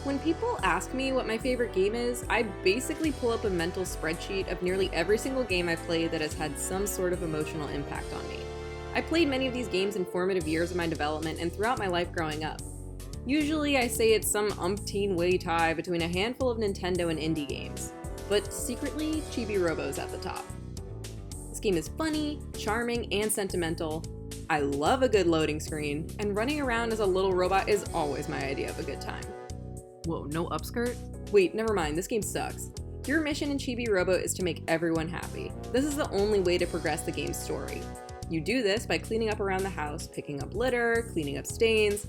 When people ask me what my favorite game is, I basically pull up a mental spreadsheet of nearly every single game I've played that has had some sort of emotional impact on me. I played many of these games in formative years of my development and throughout my life growing up. Usually I say it's some umpteen-way tie between a handful of Nintendo and indie games, but secretly, Chibi Robo is at the top. This game is funny, charming, and sentimental. I love a good loading screen, and running around as a little robot is always my idea of a good time. Whoa, no upskirt? Wait, never mind, this game sucks. Your mission in Chibi Robo is to make everyone happy. This is the only way to progress the game's story. You do this by cleaning up around the house, picking up litter, cleaning up stains,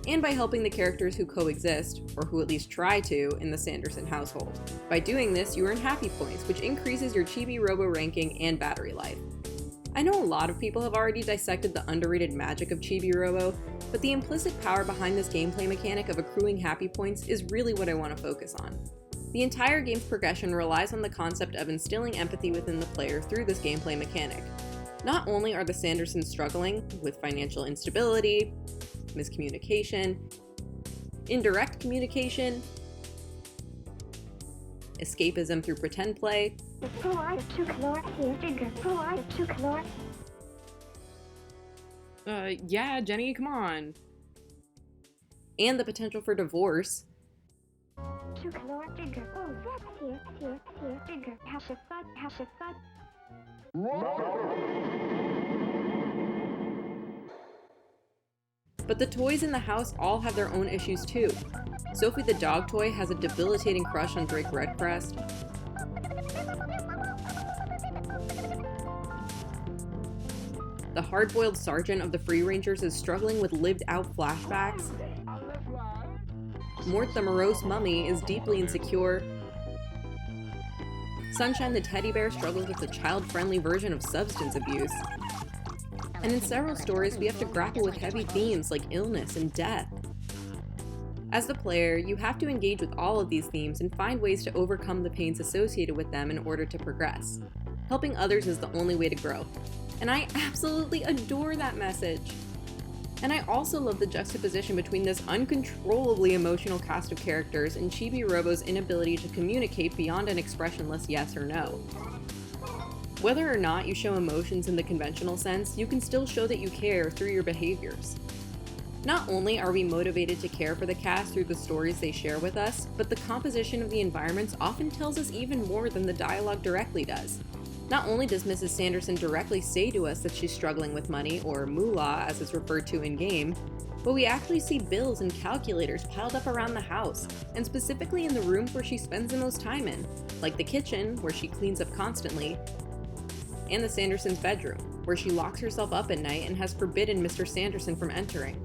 and by helping the characters who coexist, or who at least try to, in the Sanderson household. By doing this, you earn happy points, which increases your Chibi Robo ranking and battery life. I know a lot of people have already dissected the underrated magic of Chibi Robo, but the implicit power behind this gameplay mechanic of accruing happy points is really what I want to focus on. The entire game's progression relies on the concept of instilling empathy within the player through this gameplay mechanic. Not only are the Sandersons struggling with financial instability, miscommunication, indirect communication, escapism through pretend play, yeah, Jenny, come on. And the potential for divorce. But the toys in the house all have their own issues too. Sophie the dog toy has a debilitating crush on Drake Redcrest. The hard-boiled sergeant of the Free Rangers is struggling with lived-out flashbacks. Mort the morose mummy is deeply insecure. Sunshine the teddy bear struggles with a child-friendly version of substance abuse. And in several stories, we have to grapple with heavy themes like illness and death. As the player, you have to engage with all of these themes and find ways to overcome the pains associated with them in order to progress. Helping others is the only way to grow. And I absolutely adore that message. And I also love the juxtaposition between this uncontrollably emotional cast of characters and Chibi Robo's inability to communicate beyond an expressionless yes or no. Whether or not you show emotions in the conventional sense, you can still show that you care through your behaviors. Not only are we motivated to care for the cast through the stories they share with us, but the composition of the environments often tells us even more than the dialogue directly does. Not only does Mrs. Sanderson directly say to us that she's struggling with money, or moolah as it's referred to in-game, but we actually see bills and calculators piled up around the house, and specifically in the rooms where she spends the most time in, like the kitchen, where she cleans up constantly, and the Sandersons' bedroom, where she locks herself up at night and has forbidden Mr. Sanderson from entering.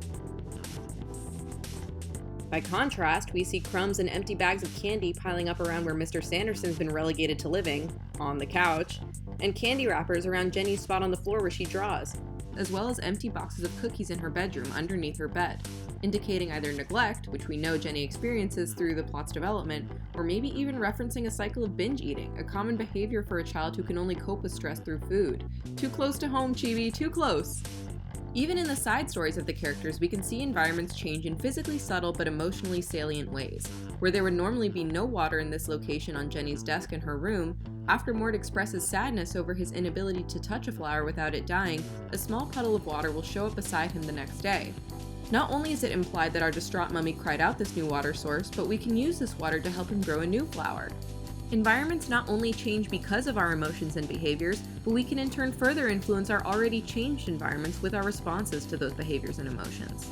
By contrast, we see crumbs and empty bags of candy piling up around where Mr. Sanderson's been relegated to living, on the couch, and candy wrappers around Jenny's spot on the floor where she draws, as well as empty boxes of cookies in her bedroom underneath her bed, indicating either neglect, which we know Jenny experiences through the plot's development, or maybe even referencing a cycle of binge eating, a common behavior for a child who can only cope with stress through food. Too close to home, Chibi, too close! Even in the side stories of the characters, we can see environments change in physically subtle but emotionally salient ways. Where there would normally be no water in this location on Jenny's desk in her room, after Mort expresses sadness over his inability to touch a flower without it dying, a small puddle of water will show up beside him the next day. Not only is it implied that our distraught mummy cried out this new water source, but we can use this water to help him grow a new flower. Environments not only change because of our emotions and behaviors, but we can in turn further influence our already changed environments with our responses to those behaviors and emotions.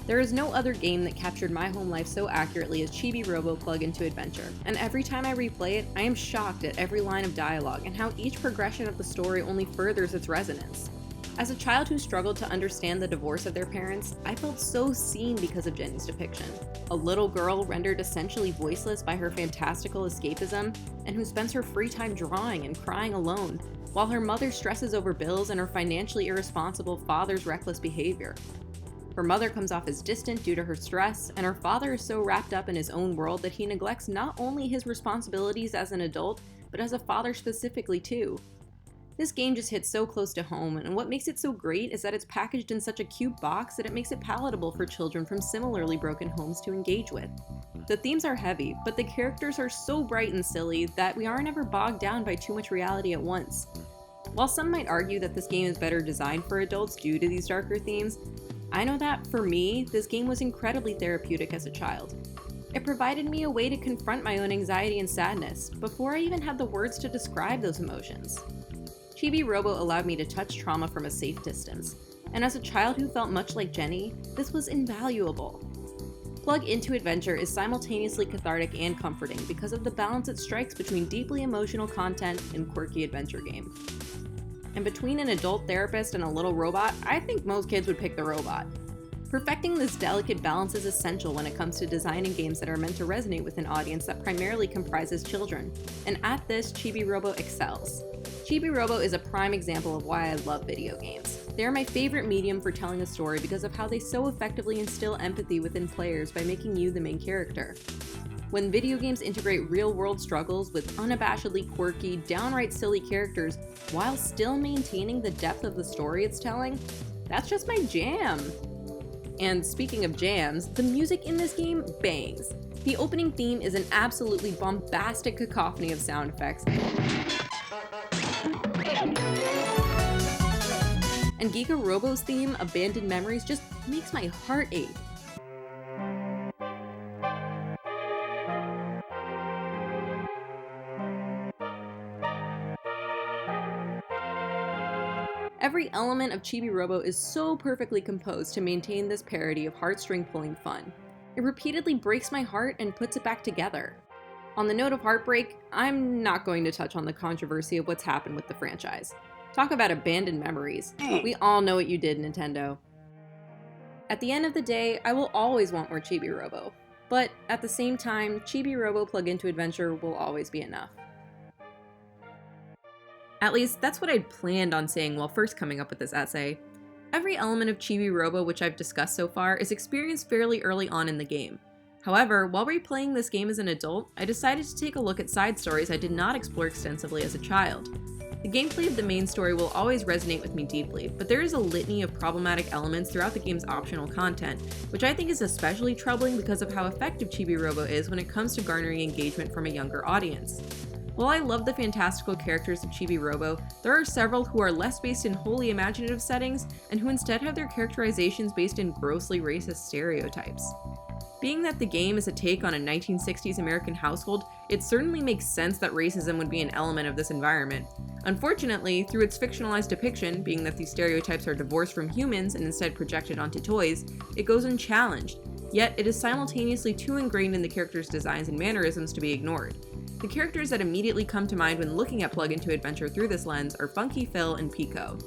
There is no other game that captured my home life so accurately as Chibi Robo Plug-in Adventure, and every time I replay it, I am shocked at every line of dialogue and how each progression of the story only furthers its resonance. As a child who struggled to understand the divorce of their parents, I felt so seen because of Jenny's depiction. A little girl rendered essentially voiceless by her fantastical escapism, and who spends her free time drawing and crying alone, while her mother stresses over bills and her financially irresponsible father's reckless behavior. Her mother comes off as distant due to her stress, and her father is so wrapped up in his own world that he neglects not only his responsibilities as an adult, but as a father specifically too. This game just hits so close to home, and what makes it so great is that it's packaged in such a cute box that it makes it palatable for children from similarly broken homes to engage with. The themes are heavy, but the characters are so bright and silly that we aren't ever bogged down by too much reality at once. While some might argue that this game is better designed for adults due to these darker themes, I know that, for me, this game was incredibly therapeutic as a child. It provided me a way to confront my own anxiety and sadness, before I even had the words to describe those emotions. Chibi Robo allowed me to touch trauma from a safe distance, and as a child who felt much like Jenny, this was invaluable. Plug Into Adventure is simultaneously cathartic and comforting because of the balance it strikes between deeply emotional content and quirky adventure game. And between an adult therapist and a little robot, I think most kids would pick the robot. Perfecting this delicate balance is essential when it comes to designing games that are meant to resonate with an audience that primarily comprises children, and at this, Chibi Robo excels. Chibi Robo is a prime example of why I love video games. They are my favorite medium for telling a story because of how they so effectively instill empathy within players by making you the main character. When video games integrate real-world struggles with unabashedly quirky, downright silly characters while still maintaining the depth of the story it's telling, that's just my jam. And speaking of jams, the music in this game bangs. The opening theme is an absolutely bombastic cacophony of sound effects. And Giga Robo's theme, Abandoned Memories, just makes my heart ache. Every element of Chibi Robo is so perfectly composed to maintain this parody of heartstring-pulling fun. It repeatedly breaks my heart and puts it back together. On the note of heartbreak, I'm not going to touch on the controversy of what's happened with the franchise. Talk about abandoned memories. We all know what you did, Nintendo. At the end of the day, I will always want more Chibi Robo. But at the same time, Chibi Robo Plug Into Adventure will always be enough. At least, that's what I'd planned on saying while first coming up with this essay. Every element of Chibi Robo which I've discussed so far is experienced fairly early on in the game. However, while replaying this game as an adult, I decided to take a look at side stories I did not explore extensively as a child. The gameplay of the main story will always resonate with me deeply, but there is a litany of problematic elements throughout the game's optional content, which I think is especially troubling because of how effective Chibi Robo is when it comes to garnering engagement from a younger audience. While I love the fantastical characters of Chibi Robo, there are several who are less based in wholly imaginative settings and who instead have their characterizations based in grossly racist stereotypes. Being that the game is a take on a 1960s American household, it certainly makes sense that racism would be an element of this environment. Unfortunately, through its fictionalized depiction, being that these stereotypes are divorced from humans and instead projected onto toys, it goes unchallenged, yet it is simultaneously too ingrained in the characters' designs and mannerisms to be ignored. The characters that immediately come to mind when looking at Plug Into Adventure through this lens are Funky Phil and Pico.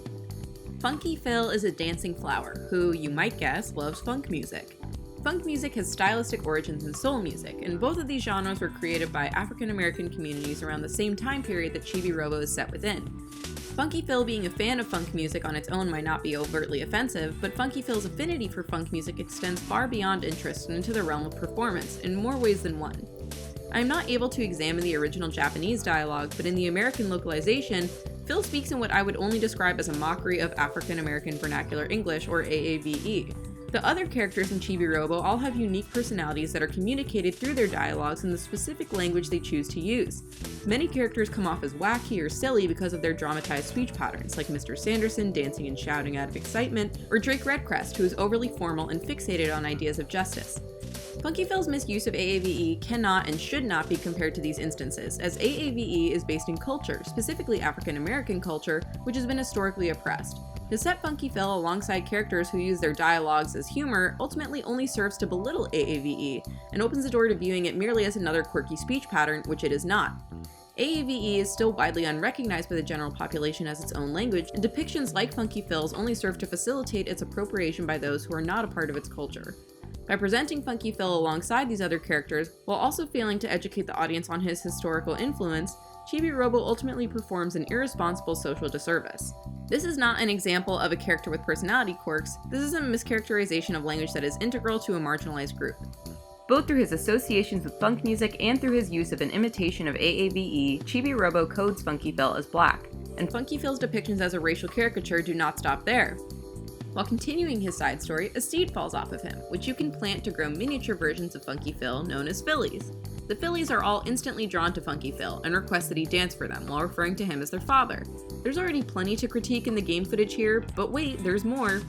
Funky Phil is a dancing flower who, you might guess, loves funk music. Funk music has stylistic origins in soul music, and both of these genres were created by African American communities around the same time period that Chibi Robo is set within. Funky Phil being a fan of funk music on its own might not be overtly offensive, but Funky Phil's affinity for funk music extends far beyond interest and into the realm of performance, in more ways than one. I am not able to examine the original Japanese dialogue, but in the American localization, Phil speaks in what I would only describe as a mockery of African American Vernacular English, or AAVE. The other characters in Chibi Robo all have unique personalities that are communicated through their dialogues in the specific language they choose to use. Many characters come off as wacky or silly because of their dramatized speech patterns, like Mr. Sanderson dancing and shouting out of excitement, or Drake Redcrest, who is overly formal and fixated on ideas of justice. Funky Phil's misuse of AAVE cannot and should not be compared to these instances, as AAVE is based in culture, specifically African American culture, which has been historically oppressed. To set Funky Phil alongside characters who use their dialogues as humor ultimately only serves to belittle AAVE, and opens the door to viewing it merely as another quirky speech pattern, which it is not. AAVE is still widely unrecognized by the general population as its own language, and depictions like Funky Phil's only serve to facilitate its appropriation by those who are not a part of its culture. By presenting Funky Phil alongside these other characters, while also failing to educate the audience on his historical influence, Chibi Robo ultimately performs an irresponsible social disservice. This is not an example of a character with personality quirks, this is a mischaracterization of language that is integral to a marginalized group. Both through his associations with funk music and through his use of an imitation of AAVE, Chibi Robo codes Funky Phil as black. And Funky Phil's depictions as a racial caricature do not stop there. While continuing his side story, a seed falls off of him, which you can plant to grow miniature versions of Funky Phil known as Phillies. The Phillies are all instantly drawn to Funky Phil and request that he dance for them while referring to him as their father. There's already plenty to critique in the game footage here, but wait, there's more.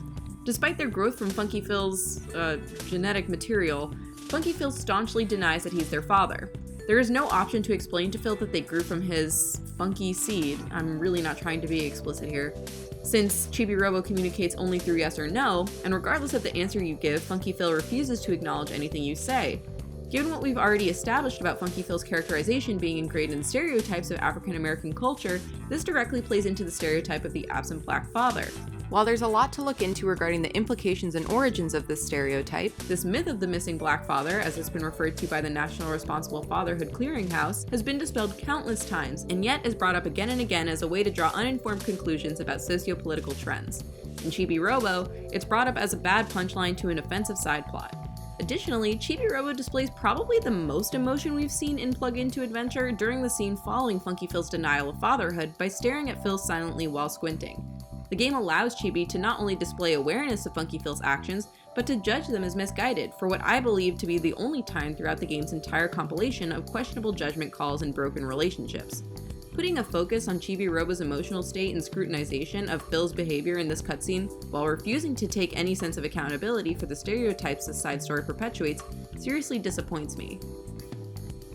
Despite their growth from Funky Phil's genetic material, Funky Phil staunchly denies that he's their father. There is no option to explain to Phil that they grew from his funky seed. I'm really not trying to be explicit here, since Chibi Robo communicates only through yes or no, and regardless of the answer you give, Funky Phil refuses to acknowledge anything you say. Given what we've already established about Funky Phil's characterization being ingrained in stereotypes of African American culture, this directly plays into the stereotype of the absent black father. While there's a lot to look into regarding the implications and origins of this stereotype, this myth of the missing black father, as it's been referred to by the National Responsible Fatherhood Clearinghouse, has been dispelled countless times, and yet is brought up again and again as a way to draw uninformed conclusions about socio-political trends. In Chibi Robo, it's brought up as a bad punchline to an offensive side plot. Additionally, Chibi Robo displays probably the most emotion we've seen in Plug Into Adventure during the scene following Funky Phil's denial of fatherhood by staring at Phil silently while squinting. The game allows Chibi to not only display awareness of Funky Phil's actions, but to judge them as misguided for what I believe to be the only time throughout the game's entire compilation of questionable judgment calls and broken relationships. Putting a focus on Chibi Robo's emotional state and scrutinization of Phil's behavior in this cutscene, while refusing to take any sense of accountability for the stereotypes this side story perpetuates, seriously disappoints me.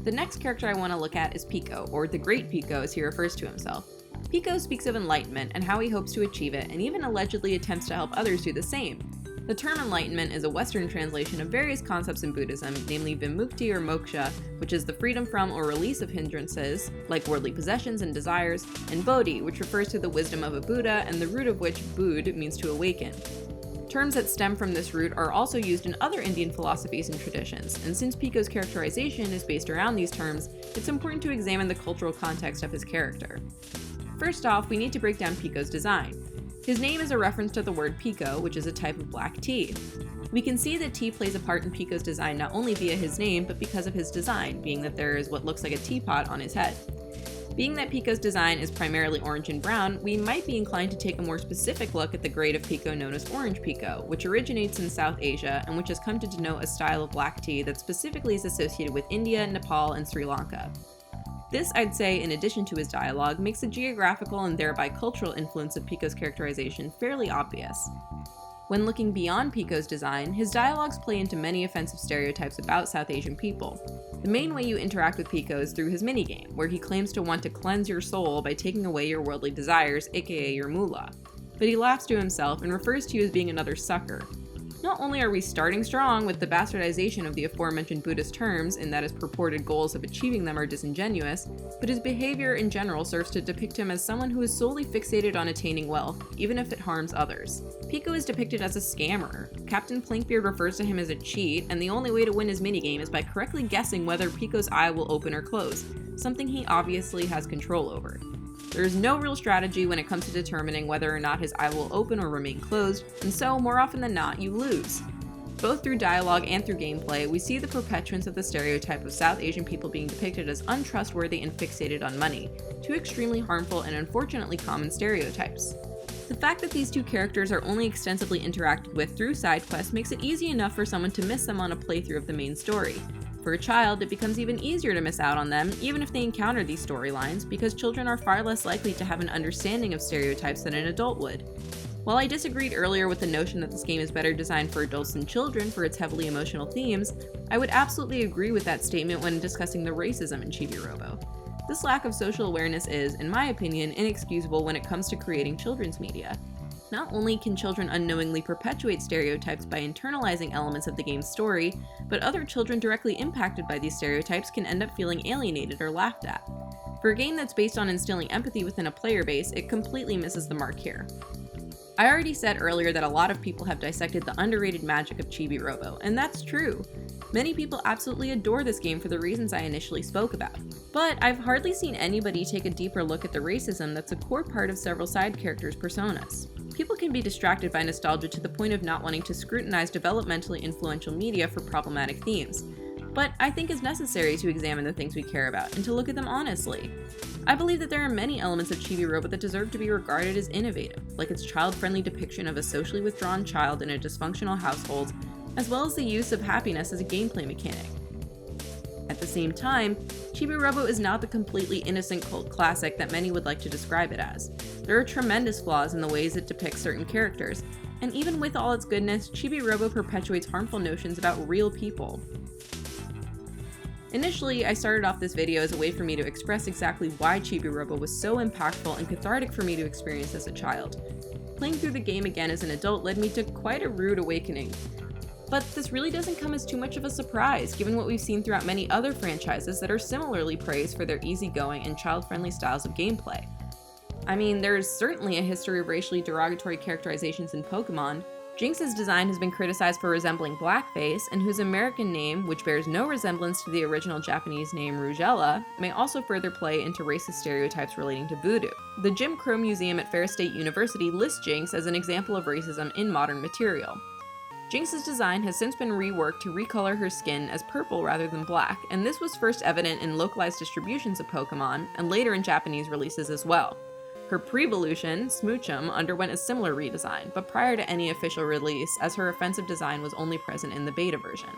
The next character I want to look at is Pico, or the Great Pico as he refers to himself. Pico speaks of enlightenment and how he hopes to achieve it, and even allegedly attempts to help others do the same. The term enlightenment is a Western translation of various concepts in Buddhism, namely Vimukti or Moksha, which is the freedom from or release of hindrances, like worldly possessions and desires, and Bodhi, which refers to the wisdom of a Buddha, and the root of which, Bud, means to awaken. Terms that stem from this root are also used in other Indian philosophies and traditions, and since Pico's characterization is based around these terms, it's important to examine the cultural context of his character. First off, we need to break down Pico's design. His name is a reference to the word Pico, which is a type of black tea. We can see that tea plays a part in Pico's design not only via his name, but because of his design, being that there is what looks like a teapot on his head. Being that Pico's design is primarily orange and brown, we might be inclined to take a more specific look at the grade of Pico known as Orange Pico, which originates in South Asia and which has come to denote a style of black tea that specifically is associated with India, Nepal, and Sri Lanka. This, I'd say, in addition to his dialogue, makes the geographical and thereby cultural influence of Pico's characterization fairly obvious. When looking beyond Pico's design, his dialogues play into many offensive stereotypes about South Asian people. The main way you interact with Pico is through his minigame, where he claims to want to cleanse your soul by taking away your worldly desires, aka your moolah. But he laughs to himself and refers to you as being another sucker. Not only are we starting strong with the bastardization of the aforementioned Buddhist terms in that his purported goals of achieving them are disingenuous, but his behavior in general serves to depict him as someone who is solely fixated on attaining wealth, even if it harms others. Pico is depicted as a scammer. Captain Plinkbeard refers to him as a cheat, and the only way to win his minigame is by correctly guessing whether Pico's eye will open or close, something he obviously has control over. There is no real strategy when it comes to determining whether or not his eye will open or remain closed, and so, more often than not, you lose. Both through dialogue and through gameplay, we see the perpetuance of the stereotype of South Asian people being depicted as untrustworthy and fixated on money, two extremely harmful and unfortunately common stereotypes. The fact that these two characters are only extensively interacted with through side quests makes it easy enough for someone to miss them on a playthrough of the main story. For a child, it becomes even easier to miss out on them, even if they encounter these storylines, because children are far less likely to have an understanding of stereotypes than an adult would. While I disagreed earlier with the notion that this game is better designed for adults than children for its heavily emotional themes, I would absolutely agree with that statement when discussing the racism in Chibi Robo. This lack of social awareness is, in my opinion, inexcusable when it comes to creating children's media. Not only can children unknowingly perpetuate stereotypes by internalizing elements of the game's story, but other children directly impacted by these stereotypes can end up feeling alienated or laughed at. For a game that's based on instilling empathy within a player base, it completely misses the mark here. I already said earlier that a lot of people have dissected the underrated magic of Chibi Robo, and that's true. Many people absolutely adore this game for the reasons I initially spoke about. But I've hardly seen anybody take a deeper look at the racism that's a core part of several side characters' personas. People can be distracted by nostalgia to the point of not wanting to scrutinize developmentally influential media for problematic themes. But I think it's necessary to examine the things we care about and to look at them honestly. I believe that there are many elements of Chibi Robo that deserve to be regarded as innovative, like its child-friendly depiction of a socially withdrawn child in a dysfunctional household, as well as the use of happiness as a gameplay mechanic. At the same time, Chibi Robo is not the completely innocent cult classic that many would like to describe it as. There are tremendous flaws in the ways it depicts certain characters, and even with all its goodness, Chibi Robo perpetuates harmful notions about real people. Initially, I started off this video as a way for me to express exactly why Chibi Robo was so impactful and cathartic for me to experience as a child. Playing through the game again as an adult led me to quite a rude awakening. But this really doesn't come as too much of a surprise, given what we've seen throughout many other franchises that are similarly praised for their easygoing and child-friendly styles of gameplay. I mean, there's certainly a history of racially derogatory characterizations in Pokemon. Jinx's design has been criticized for resembling blackface, and whose American name, which bears no resemblance to the original Japanese name Rugella, may also further play into racist stereotypes relating to voodoo. The Jim Crow Museum at Ferris State University lists Jinx as an example of racism in modern material. Jinx's design has since been reworked to recolor her skin as purple rather than black, and this was first evident in localized distributions of Pokemon, and later in Japanese releases as well. Her pre-evolution, Smoochum, underwent a similar redesign, but prior to any official release, as her offensive design was only present in the beta version.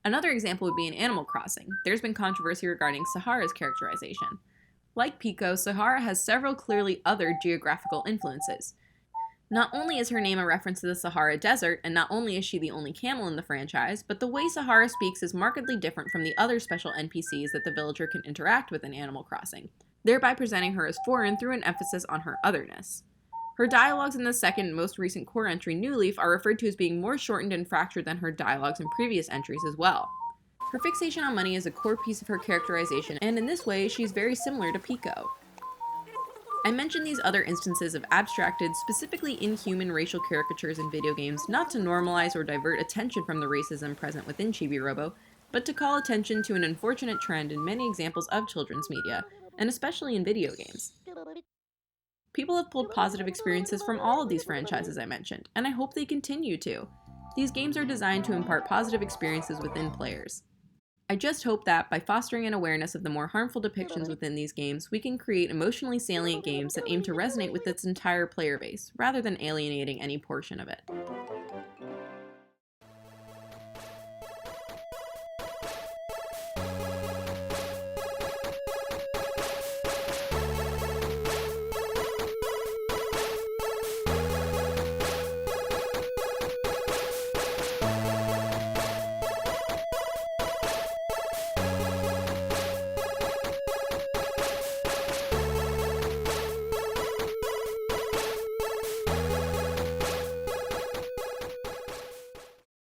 Another example would be in Animal Crossing. There's been controversy regarding Sahara's characterization. Like Pico, Sahara has several clearly other geographical influences. Not only is her name a reference to the Sahara Desert, and not only is she the only camel in the franchise, but the way Sahara speaks is markedly different from the other special NPCs that the villager can interact with in Animal Crossing, thereby presenting her as foreign through an emphasis on her otherness. Her dialogues in the second most recent core entry, New Leaf, are referred to as being more shortened and fractured than her dialogues in previous entries as well. Her fixation on money is a core piece of her characterization, and in this way, she's very similar to Pico. I mention these other instances of abstracted, specifically inhuman racial caricatures in video games not to normalize or divert attention from the racism present within Chibi Robo, but to call attention to an unfortunate trend in many examples of children's media, and especially in video games. People have pulled positive experiences from all of these franchises I mentioned, and I hope they continue to. These games are designed to impart positive experiences within players. I just hope that, by fostering an awareness of the more harmful depictions within these games, we can create emotionally salient games that aim to resonate with its entire player base, rather than alienating any portion of it.